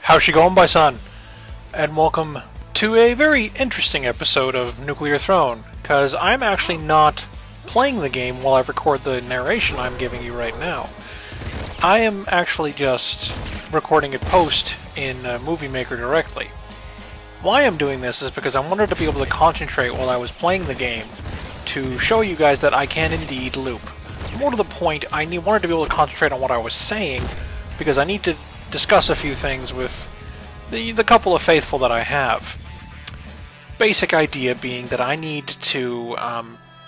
How's she going, my son? And welcome to a very interesting episode of Nuclear Throne, because I'm actually not playing the game while I record the narration I'm giving you right now. I am actually just recording it post in Movie Maker directly. Why I'm doing this is because I wanted to be able to concentrate while I was playing the game to show you guys that I can indeed loop. More to the point, I wanted to be able to concentrate on what I was saying because I need to discuss a few things with the couple of faithful that I have. Basic idea being that I need to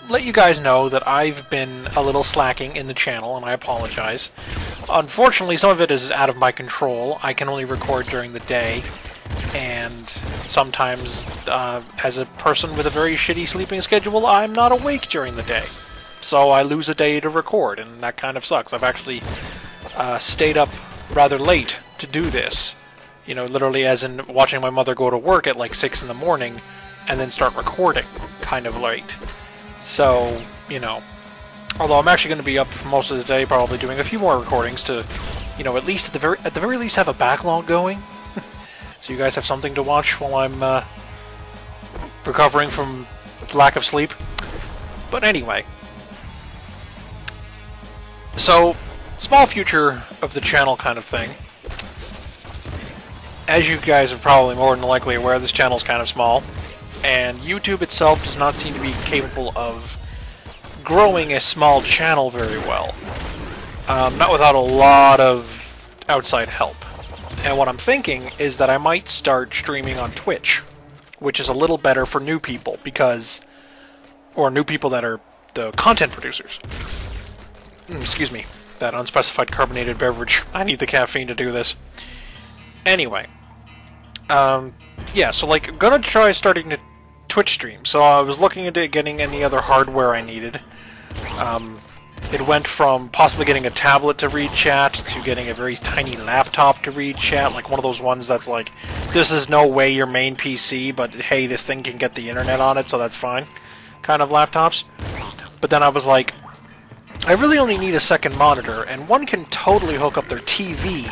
let you guys know that I've been a little slacking in the channel, and I apologize. Unfortunately, some of it is out of my control. I can only record during the day, and sometimes, as a person with a very shitty sleeping schedule, I'm not awake during the day. So I lose a day to record, and that kind of sucks. I've actually stayed up rather late to do this. You know, literally as in watching my mother go to work at like 6 in the morning and then start recording kind of late. So, you know, although I'm actually going to be up for most of the day probably doing a few more recordings to, you know, at the very least have a backlog going. So you guys have something to watch while I'm recovering from lack of sleep. But anyway. So, small future of the channel kind of thing. As you guys are probably more than likely aware, this channel is kind of small, and YouTube itself does not seem to be capable of growing a small channel very well. Not without a lot of outside help. And what I'm thinking is that I might start streaming on Twitch, which is a little better for new people, or new people that are the content producers. Excuse me, that unspecified carbonated beverage. I need the caffeine to do this. Anyway, yeah, so like, I'm gonna try starting to Twitch stream. So I was looking into getting any other hardware I needed. It went from possibly getting a tablet to read chat to getting a very tiny laptop to read chat, like one of those ones that's like, this is no way your main PC, but hey, this thing can get the internet on it, so that's fine, kind of laptops. But then I was like, I really only need a second monitor, and one can totally hook up their TV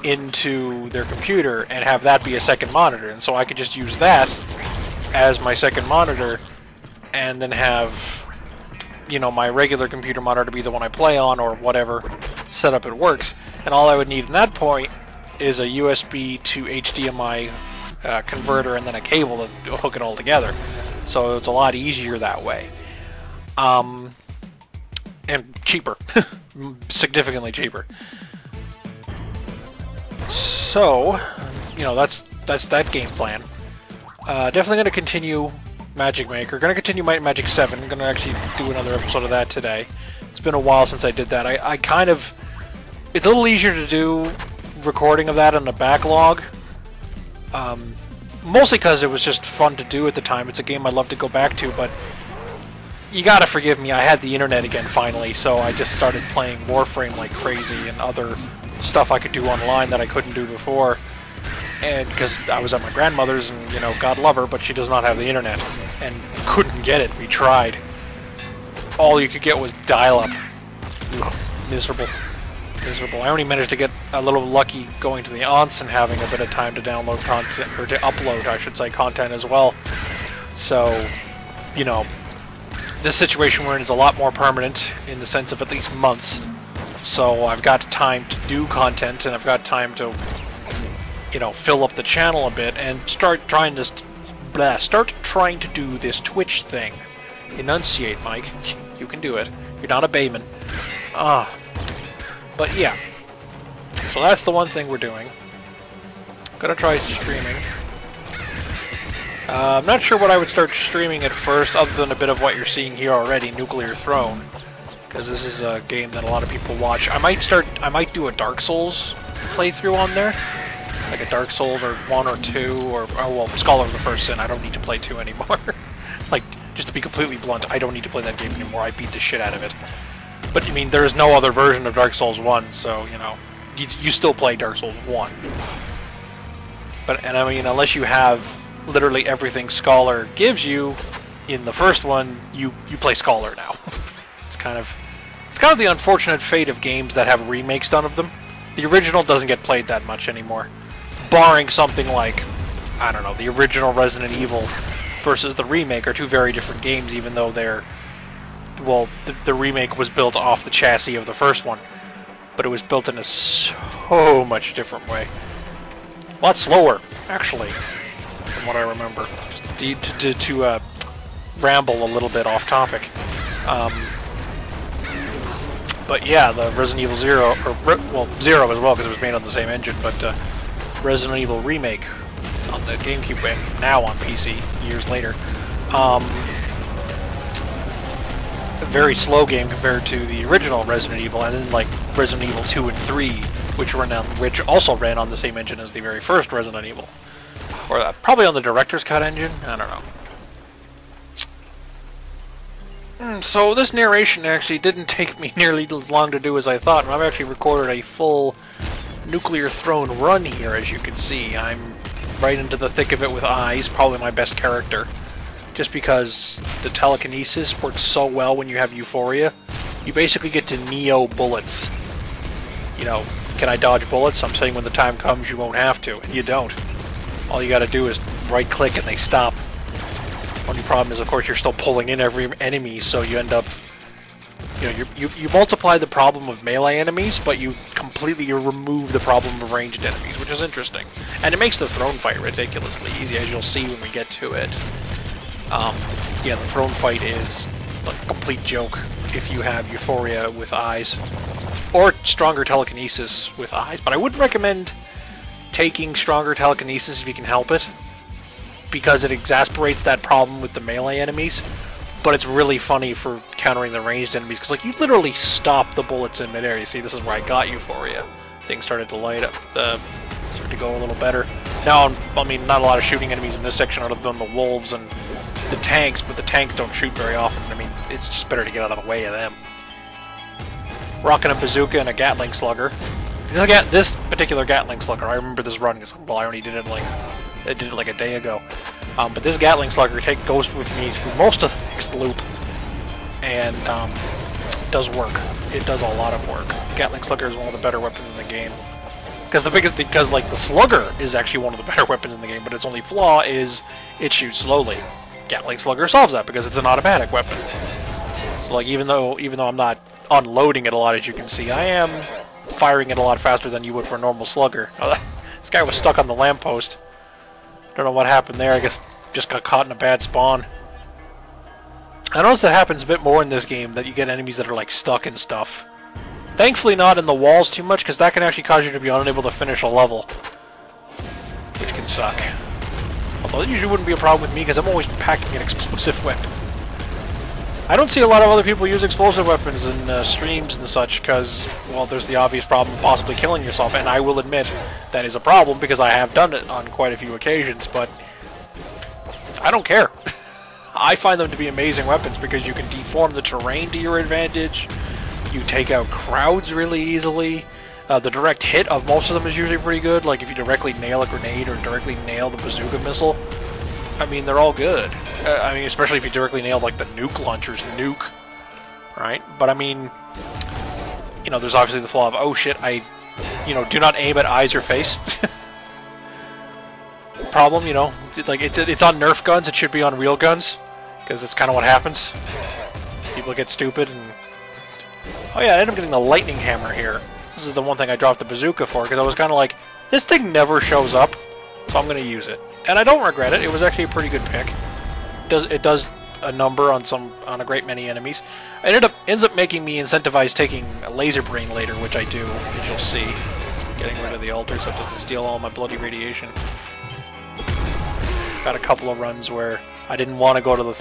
into their computer and have that be a second monitor, and so I could just use that as my second monitor and then have, you know, my regular computer monitor be the one I play on or whatever setup it works, and all I would need in that point is a USB to HDMI converter and then a cable to hook it all together, so it's a lot easier that way. And cheaper. Significantly cheaper. So, you know, that's that game plan. Definitely going to continue Magic Maker. Going to continue Might and Magic 7. Going to actually do another episode of that today. It's been a while since I did that. I kind of... It's a little easier to do recording of that on a backlog. Mostly because it was just fun to do at the time. It's a game I'd love to go back to, but you gotta forgive me, I had the internet again finally, so I just started playing Warframe like crazy and other stuff I could do online that I couldn't do before. And because I was at my grandmother's, and, you know, God love her, but she does not have the internet. And couldn't get it, we tried. All you could get was dial-up. Miserable. Miserable. I only managed to get a little lucky going to the aunts and having a bit of time to download content, or to upload, I should say, content as well. So, you know, this situation we're in is a lot more permanent in the sense of at least months. So I've got time to do content, and I've got time to, you know, fill up the channel a bit and start trying to do this Twitch thing. Enunciate, Mike. You can do it. You're not a Bayman. But yeah. So that's the one thing we're doing. Gonna try streaming. I'm not sure what I would start streaming at first, other than a bit of what you're seeing here already, Nuclear Throne, because this is a game that a lot of people watch. I might do a Dark Souls playthrough on there, like a Dark Souls or 1 or 2, or, oh well, Scholar of the First Sin. I don't need to play 2 anymore. Like, just to be completely blunt, I don't need to play that game anymore. I beat the shit out of it. But, I mean, there is no other version of Dark Souls 1, so, you know, you still play Dark Souls 1. But, and I mean, unless you have literally everything Scholar gives you in the first one, you play Scholar now. It's kind of the unfortunate fate of games that have remakes done of them. The original doesn't get played that much anymore. barring something like, I don't know, the original Resident Evil versus the remake are two very different games, even though they're, well, the remake was built off the chassis of the first one, but it was built in a so much different way. A lot slower, actually, from what I remember. Just to ramble a little bit off topic. But yeah, the Resident Evil 0, or, well, 0 as well, because it was made on the same engine, but Resident Evil Remake on the GameCube and now on PC, years later. A very slow game compared to the original Resident Evil, and then like Resident Evil 2 and 3, which also ran on the same engine as the very first Resident Evil. Or probably on the Director's Cut engine? I don't know. So this narration actually didn't take me nearly as long to do as I thought, and I've actually recorded a full Nuclear Throne run here, as you can see. I'm right into the thick of it with Eyes, probably my best character. Just because the telekinesis works so well when you have Euphoria. You basically get to Neo bullets. You know, can I dodge bullets? I'm saying when the time comes you won't have to, and you don't. All you gotta do is right-click and they stop. Only problem is, of course, you're still pulling in every enemy, so you end up, you know, you multiply the problem of melee enemies, but you completely remove the problem of ranged enemies, which is interesting. And it makes the throne fight ridiculously easy, as you'll see when we get to it. Yeah, the throne fight is like a complete joke if you have Euphoria with Eyes, or stronger telekinesis with Eyes, but I wouldn't recommend taking stronger telekinesis if you can help it, because it exasperates that problem with the melee enemies, but it's really funny for countering the ranged enemies, because like you literally stop the bullets in midair. You see, this is where I got Euphoria. Things started to light up, started to go a little better. Now, I mean, not a lot of shooting enemies in this section other than the wolves and the tanks, but the tanks don't shoot very often. I mean, it's just better to get out of the way of them. Rocking a bazooka and a Gatling slugger. This particular Gatling slugger, I remember this run, because, well, I only did it like a day ago. But this Gatling slugger goes with me through most of the next loop, and does work. It does a lot of work. Gatling slugger is one of the better weapons in the game. Because like the slugger is actually one of the better weapons in the game, but its only flaw is it shoots slowly. Gatling slugger solves that because it's an automatic weapon. So like even though I'm not unloading it a lot, as you can see, I am firing it a lot faster than you would for a normal slugger. Oh, this guy was stuck on the lamppost. Don't know what happened there. I guess just got caught in a bad spawn. I notice that happens a bit more in this game, that you get enemies that are like stuck in stuff. Thankfully not in the walls too much, because that can actually cause you to be unable to finish a level, which can suck. Although it usually wouldn't be a problem with me, because I'm always packing an explosive weapon. I don't see a lot of other people use explosive weapons in streams and such, because, well, there's the obvious problem of possibly killing yourself, and I will admit that is a problem, because I have done it on quite a few occasions, but I don't care. I find them to be amazing weapons, because you can deform the terrain to your advantage, you take out crowds really easily, the direct hit of most of them is usually pretty good, like if you directly nail a grenade or directly nail the bazooka missile. I mean, they're all good. I mean, especially if you directly nail, like, the nuke launcher's nuke, right? But, I mean, you know, there's obviously the flaw of, oh shit, do not aim at eyes or face. Problem, you know, it's like, it's on Nerf guns, it should be on real guns, because it's kind of what happens. People get stupid, and... Oh yeah, I ended up getting the lightning hammer here. This is the one thing I dropped the bazooka for, because I was kind of like, this thing never shows up, so I'm going to use it. And I don't regret it. It was actually a pretty good pick. It does a number on a great many enemies. It ends up making me incentivize taking a laser brain later, which I do, as you'll see. Getting rid of the altar so it doesn't steal all my bloody radiation. Got a couple of runs where I didn't want to go to the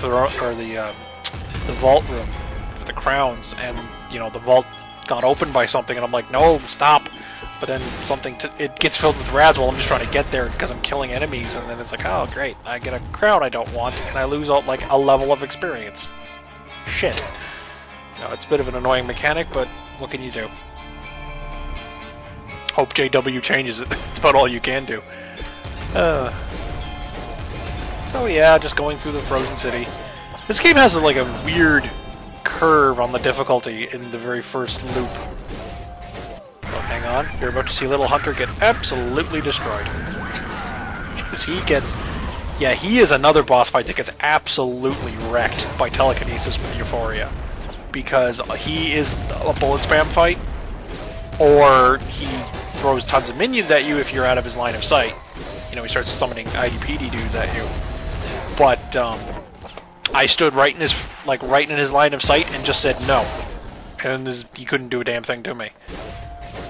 vault room for the crowns, and you know the vault got opened by something, and I'm like, no, stop. But then it gets filled with rats while I'm just trying to get there because I'm killing enemies, and then it's like, oh great, I get a crown I don't want, and I lose like a level of experience. Shit. You know, it's a bit of an annoying mechanic, but what can you do? Hope JW changes it. That's about all you can do. So yeah, just going through the Frozen City. This game has like a weird curve on the difficulty in the very first loop. Oh, hang on. You're about to see Little Hunter get absolutely destroyed. Because he gets... Yeah, he is another boss fight that gets absolutely wrecked by telekinesis with Euphoria. Because he is a bullet spam fight, or he throws tons of minions at you if you're out of his line of sight. You know, he starts summoning IDPD dudes at you. But, I stood right in his line of sight and just said no. And he couldn't do a damn thing to me.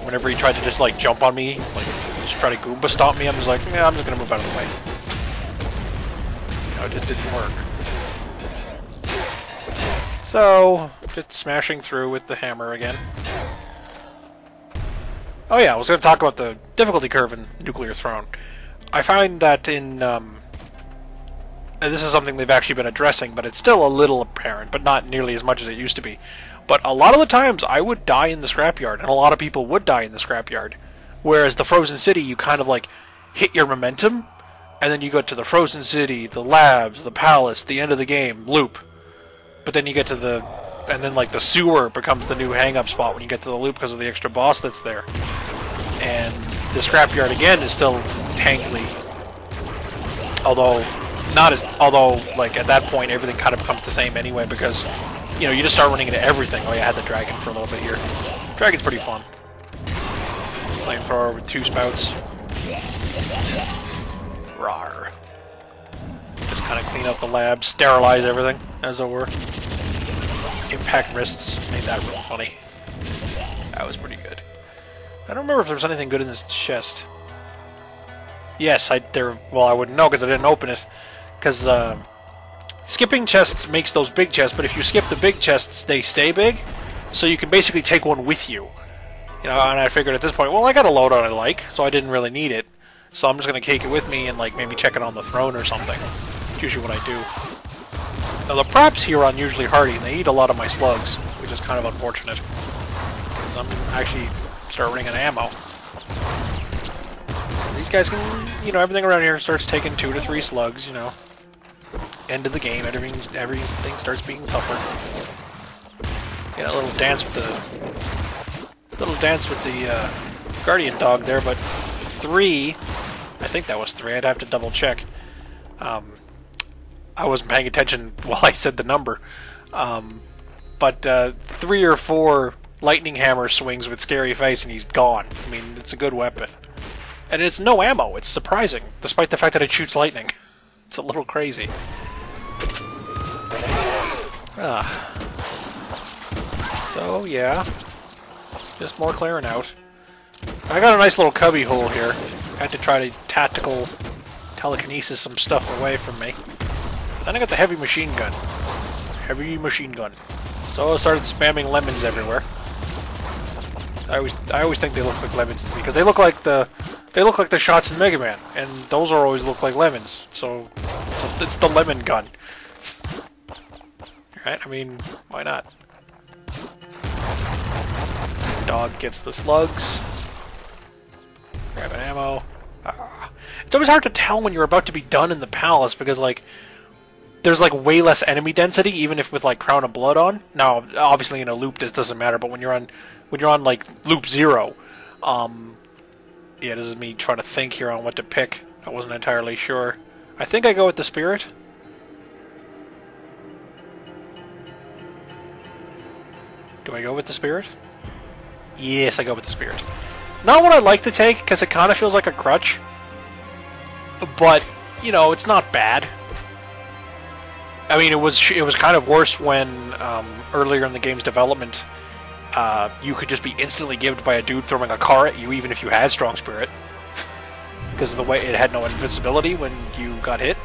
Whenever he tried to just, like, jump on me, like, just try to Goomba stomp me, I'm just like, yeah, I'm just gonna move out of the way. It just didn't work. So, just smashing through with the hammer again. Oh yeah, I was going to talk about the difficulty curve in Nuclear Throne. I find that in, and this is something they've actually been addressing, but it's still a little apparent, but not nearly as much as it used to be. But a lot of the times, I would die in the scrapyard, and a lot of people would die in the scrapyard. Whereas the Frozen City, you kind of, like, hit your momentum, and then you go to the Frozen City, the labs, the palace, the end of the game, loop. But then you get to the... And then, like, the sewer becomes the new hang-up spot when you get to the loop because of the extra boss that's there. And the scrapyard, again, is still tangly. Although, like, at that point, everything kind of becomes the same anyway because, you know, you just start running into everything. Oh, yeah, I had the dragon for a little bit here. Dragon's pretty fun. Flamethrower with 2 spouts. Rawr. Just kind of clean up the lab, sterilize everything, as it were. Impact wrists made that real funny. That was pretty good. I don't remember if there was anything good in this chest. Yes, I wouldn't know because I didn't open it. Because skipping chests makes those big chests, but if you skip the big chests, they stay big. So you can basically take one with you. You know, and I figured at this point, well, I got a loadout I like, so I didn't really need it. So I'm just going to take it with me and, like, maybe check it on the throne or something. That's usually what I do. Now, the props here are unusually hardy, and they eat a lot of my slugs, which is kind of unfortunate. Because I'm actually start running out of ammo. These guys can, you know, everything around here starts taking 2 to 3 slugs, you know. End of the game, everything starts being tougher. Get a little dance with the guardian dog there, but 3, I think that was 3, I'd have to double check. I wasn't paying attention while I said the number. But 3 or 4 lightning hammer swings with Scary Face and he's gone. I mean, it's a good weapon. And it's no ammo, it's surprising, despite the fact that it shoots lightning. It's a little crazy. So, yeah. Just more clearing out. I got a nice little cubby hole here. I had to try to tactical telekinesis some stuff away from me. Then I got the heavy machine gun. Heavy machine gun. So I started spamming lemons everywhere. I always think they look like lemons to me because they look like the shots in Mega Man, and those are always look like lemons. So it's the lemon gun. Right? I mean, why not? Dog gets the slugs. Grabbing ammo. It's always hard to tell when you're about to be done in the palace because, like, there's, like, way less enemy density, even if with, like, Crown of Blood on. Now, obviously in a loop this doesn't matter, but when you're on like loop 0, yeah, this is me trying to think here on what to pick. I wasn't entirely sure. I think I go with the Spirit. Do I go with the Spirit? Yes, I go with the Spirit. Not what I like to take, because it kind of feels like a crutch. But, you know, it's not bad. I mean, it was kind of worse when, earlier in the game's development, you could just be instantly gived by a dude throwing a car at you, even if you had Strong Spirit. Because of the way it had no invincibility when you got hit.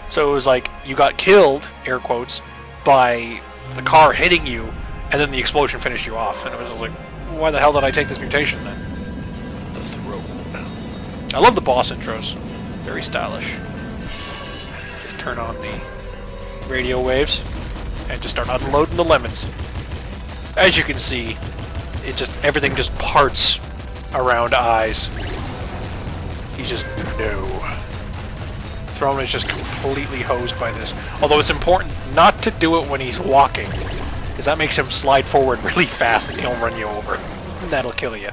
So it was like, you got killed, air quotes, by the car hitting you, and then the explosion finished you off. And it was like, why the hell did I take this mutation then? The Throne. I love the boss intros. Very stylish. Just turn on the radio waves and just start unloading the lemons. As you can see, everything just parts around eyes. He's just no. Throne is just completely hosed by this. Although it's important not to do it when he's walking, because that makes him slide forward really fast and he'll run you over. And that'll kill you.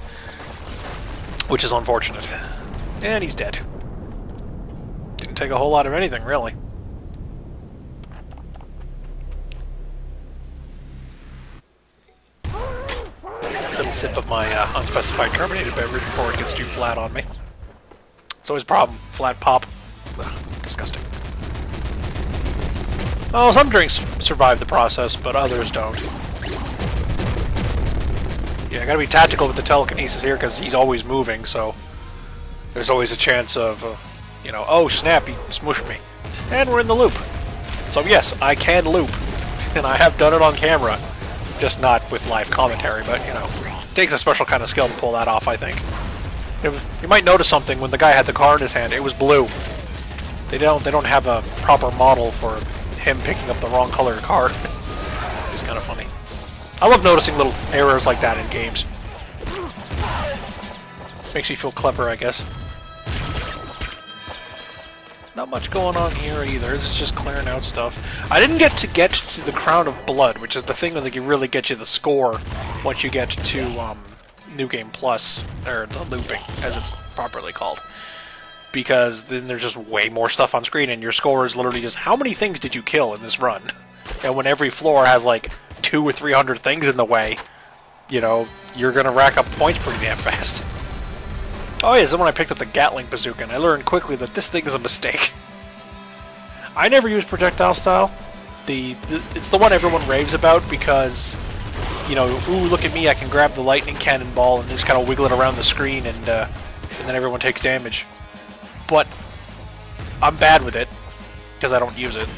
Which is unfortunate. And he's dead. Didn't take a whole lot of anything, really. Didn't sip of my unspecified carbonated beverage before it gets too flat on me. It's always a problem. Flat pop. Ugh, disgusting. Oh, some drinks survive the process, but others don't. Yeah, I gotta be tactical with the telekinesis here, because he's always moving, so there's always a chance of, you know, oh snap, he smushed me. And we're in the loop. So yes, I can loop, and I have done it on camera. Just not with live commentary, but, you know, it takes a special kind of skill to pull that off, I think. You might notice something when the guy had the car in his hand, it was blue. They don't have a proper model for him picking up the wrong color car. It's kind of funny. I love noticing little errors like that in games. Makes me feel clever, I guess. Not much going on here either. This is just clearing out stuff. I didn't get to the Crown of Blood, which is the thing that can really get you the score once you get to New Game Plus, or the looping, as it's properly called. Because then there's just way more stuff on screen, and your score is literally just how many things did you kill in this run? And when every floor has like 200 or 300 things in the way, you know, you're gonna rack up points pretty damn fast. Oh yeah, so when I picked up the Gatling bazooka, and I learned quickly that this thing is a mistake. I never use projectile style. It's the one everyone raves about because, you know, ooh, look at me, I can grab the lightning cannonball and just kind of wiggle it around the screen, and then everyone takes damage. But I'm bad with it because I don't use it.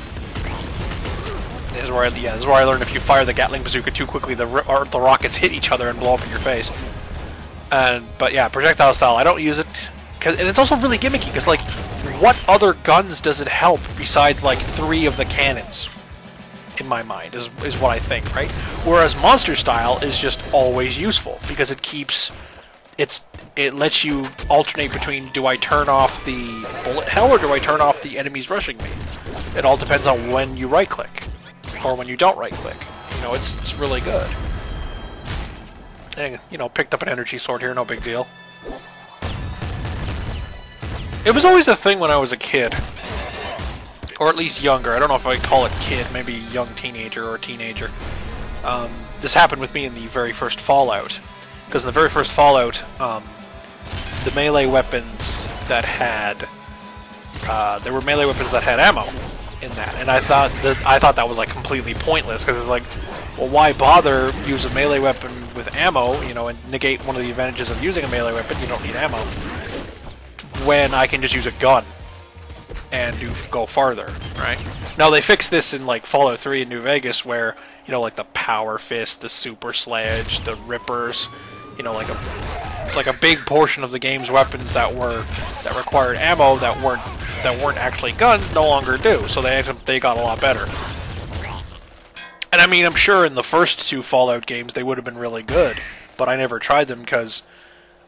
This is where I learned if you fire the Gatling bazooka too quickly, the rockets hit each other and blow up in your face. But yeah, projectile style, I don't use it, and it's also really gimmicky, because, like, what other guns does it help besides, like, 3 of the cannons, in my mind, is what I think, right? Whereas monster style is just always useful, because it lets you alternate between, do I turn off the bullet hell, or do I turn off the enemies rushing me? It all depends on when you right-click, or when you don't right-click. You know, it's really good. And, you know, picked up an energy sword here, no big deal. It was always a thing when I was a kid. Or at least younger. I don't know if I'd call it kid, maybe young teenager or teenager. This happened with me in the very first Fallout. Because in the very first Fallout, the melee weapons that had... there were melee weapons that had ammo in that. And I thought that was, like, completely pointless, because it's like, well, why bother use a melee weapon with ammo, you know, and negate one of the advantages of using a melee weapon, you don't need ammo, when I can just use a gun and go farther, right? Now, they fixed this in, like, Fallout 3 in New Vegas, where, you know, like, the Power Fist, the Super Sledge, the Rippers, you know, like a big portion of the game's weapons that required ammo that weren't actually guns no longer do, so they got a lot better. And I mean, I'm sure in the first 2 Fallout games they would have been really good, but I never tried them because,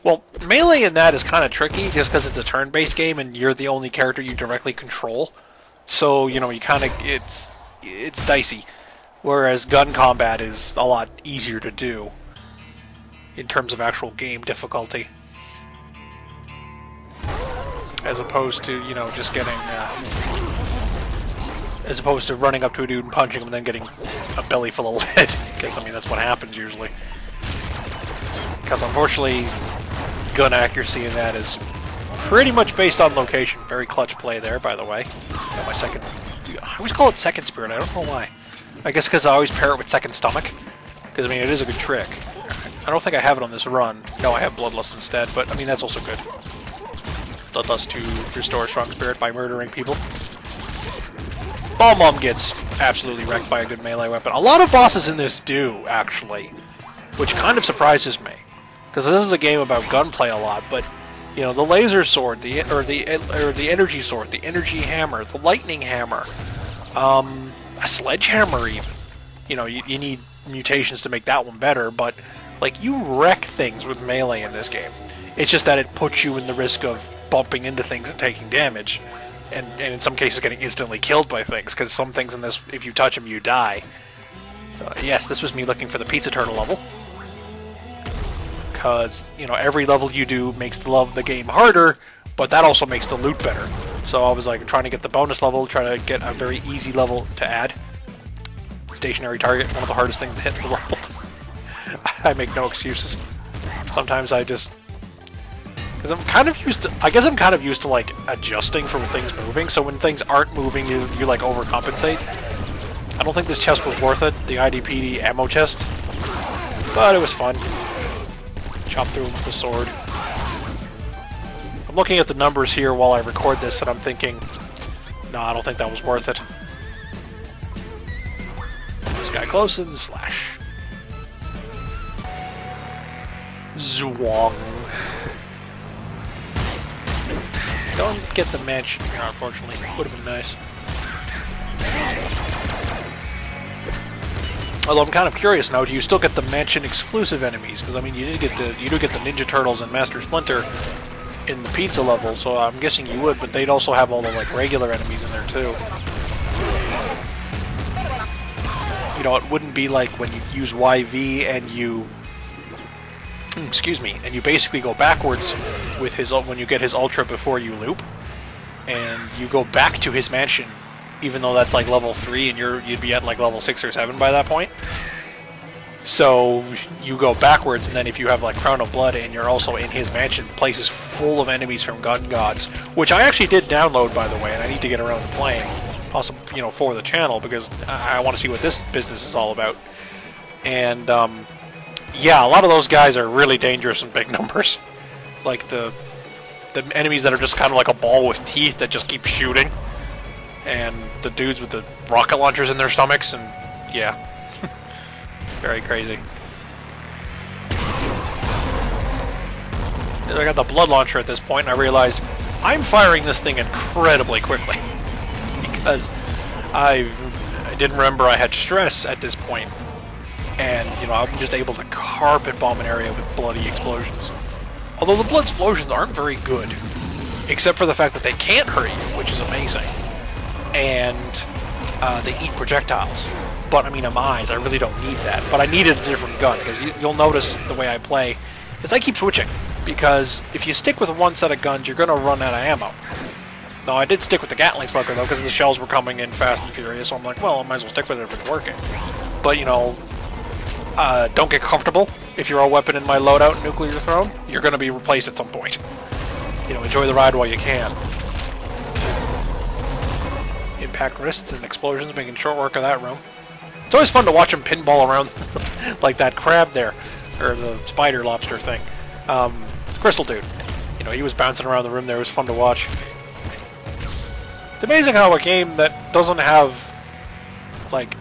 well, melee in that is kind of tricky just because it's a turn-based game and you're the only character you directly control. So, you know, you kind of, it's dicey. Whereas gun combat is a lot easier to do in terms of actual game difficulty. As opposed to, you know, just getting, as opposed to running up to a dude and punching him and then getting a belly full of lead. Because, I mean, that's what happens usually. Because, unfortunately, gun accuracy in that is pretty much based on location. Very clutch play there, by the way. Got my second... I always call it second spirit, I don't know why. I guess because I always pair it with second stomach. Because, I mean, it is a good trick. I don't think I have it on this run. No, I have Bloodlust instead, but, I mean, that's also good. Bloodlust to restore strong spirit by murdering people. Balmum gets absolutely wrecked by a good melee weapon. A lot of bosses in this do, actually, which kind of surprises me, because this is a game about gunplay a lot. But you know, the laser sword, the energy sword, the energy hammer, the lightning hammer, a sledgehammer, even. You know, you need mutations to make that one better, but like you wreck things with melee in this game. It's just that it puts you in the risk of bumping into things and taking damage. And in some cases getting instantly killed by things, because some things in this, if you touch them, you die. So, yes, this was me looking for the Pizza Turtle level. Because, you know, every level you do makes the game harder, but that also makes the loot better. So I was like trying to get the bonus level, trying to get a very easy level to add. Stationary target, one of the hardest things to hit in the world. I make no excuses. Sometimes I just... Because I'm kind of used to... I guess I'm kind of used to, like, adjusting for things moving, so when things aren't moving, you like, overcompensate. I don't think this chest was worth it, the IDPD ammo chest. But it was fun. Chop through him with the sword. I'm looking at the numbers here while I record this, and I'm thinking... No, I don't think that was worth it. This guy close and slash. Zwong. Don't get the mansion here, unfortunately. Would have been nice. Although I'm kind of curious now, do you still get the mansion exclusive enemies? Because I mean, you do get the Ninja Turtles and Master Splinter in the pizza level, so I'm guessing you would. But they'd also have all the like regular enemies in there too. You know, it wouldn't be like when you use YV and you, excuse me, and you basically go backwards with his when you get his ultra before you loop, and you go back to his mansion, even though that's like level 3 and you'd be at like level 6 or 7 by that point. So you go backwards, and then if you have like Crown of Blood and you're also in his mansion, the place is full of enemies from Gun Gods, which I actually did download, by the way, and I need to get around to playing. Also, you know, for the channel, because I want to see what this business is all about. And, yeah, a lot of those guys are really dangerous in big numbers. Like, the enemies that are just kind of like a ball with teeth that just keep shooting. And the dudes with the rocket launchers in their stomachs, and, yeah. Very crazy. I got the blood launcher at this point, and I realized I'm firing this thing incredibly quickly. Because I didn't remember I had stress at this point, and you know I'm just able to carpet bomb an area with bloody explosions. Although the blood explosions aren't very good, except for the fact that they can't hurt you, which is amazing, and they eat projectiles. But I mean, in my eyes, I really don't need that. But I needed a different gun because you'll notice the way I play is I keep switching, because if you stick with one set of guns, you're gonna run out of ammo. No, I did stick with the Gatling Slugger, though, because the shells were coming in fast and furious, so I'm like, well, I might as well stick with it if it's working. But, you know, don't get comfortable. If you're a weapon in my loadout, Nuclear Throne, you're going to be replaced at some point. You know, enjoy the ride while you can. Impact wrists and explosions, making short work of that room. It's always fun to watch him pinball around like that crab there, or the spider lobster thing. Crystal Dude. You know, he was bouncing around the room there. It was fun to watch. It's amazing how a game that doesn't have, like,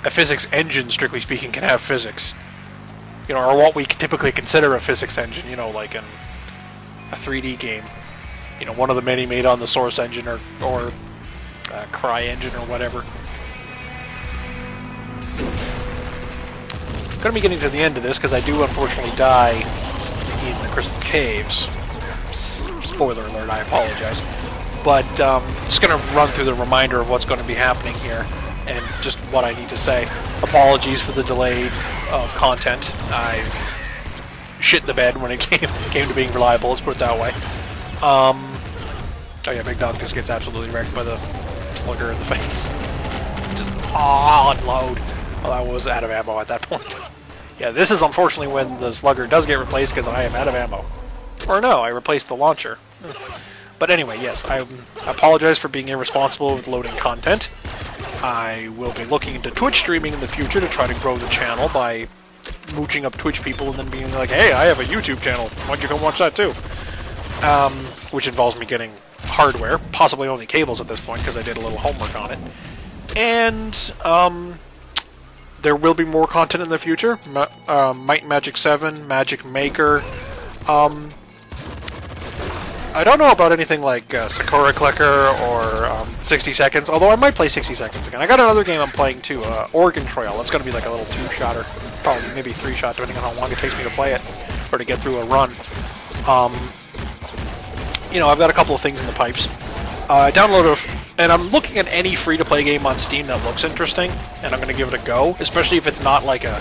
a physics engine, strictly speaking, can have physics. You know, or what we typically consider a physics engine, you know, like in a 3D game. You know, one of the many made on the Source engine or CryEngine or whatever. I'm going to be getting to the end of this, because I do unfortunately die in the Crystal Caves. Spoiler alert, I apologize. But just going to run through the reminder of what's going to be happening here and just what I need to say. Apologies for the delay of content. I've shit the bed when it came to being reliable, let's put it that way. Oh yeah, Big Dog just gets absolutely wrecked by the slugger in the face. Just unload. Well, I was out of ammo at that point. Yeah, this is unfortunately when the slugger does get replaced, because I am out of ammo. Or no, I replaced the launcher. But anyway, yes, I apologize for being irresponsible with loading content. I will be looking into Twitch streaming in the future to try to grow the channel by mooching up Twitch people and then being like, hey, I have a YouTube channel, why don't you come watch that too? Which involves me getting hardware, possibly only cables at this point, because I did a little homework on it. And, there will be more content in the future. Might and Magic 7, Magic Maker, I don't know about anything like Sakura Clicker or 60 Seconds, although I might play 60 Seconds again. I got another game I'm playing too, Oregon Trail. That's going to be like a little 2-shotter, probably maybe 3-shot, depending on how long it takes me to play it, or to get through a run. You know, I've got a couple of things in the pipes. I downloaded, and I'm looking at any free-to-play game on Steam that looks interesting, and I'm going to give it a go, especially if it's not like a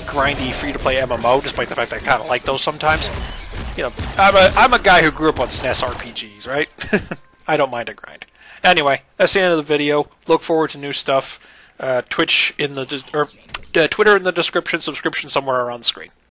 grindy free-to-play MMO, despite the fact that I kind of like those sometimes. You know, I'm a guy who grew up on SNES RPGs, right? I don't mind a grind. Anyway, that's the end of the video. Look forward to new stuff. Twitter in the description, subscription somewhere around the screen.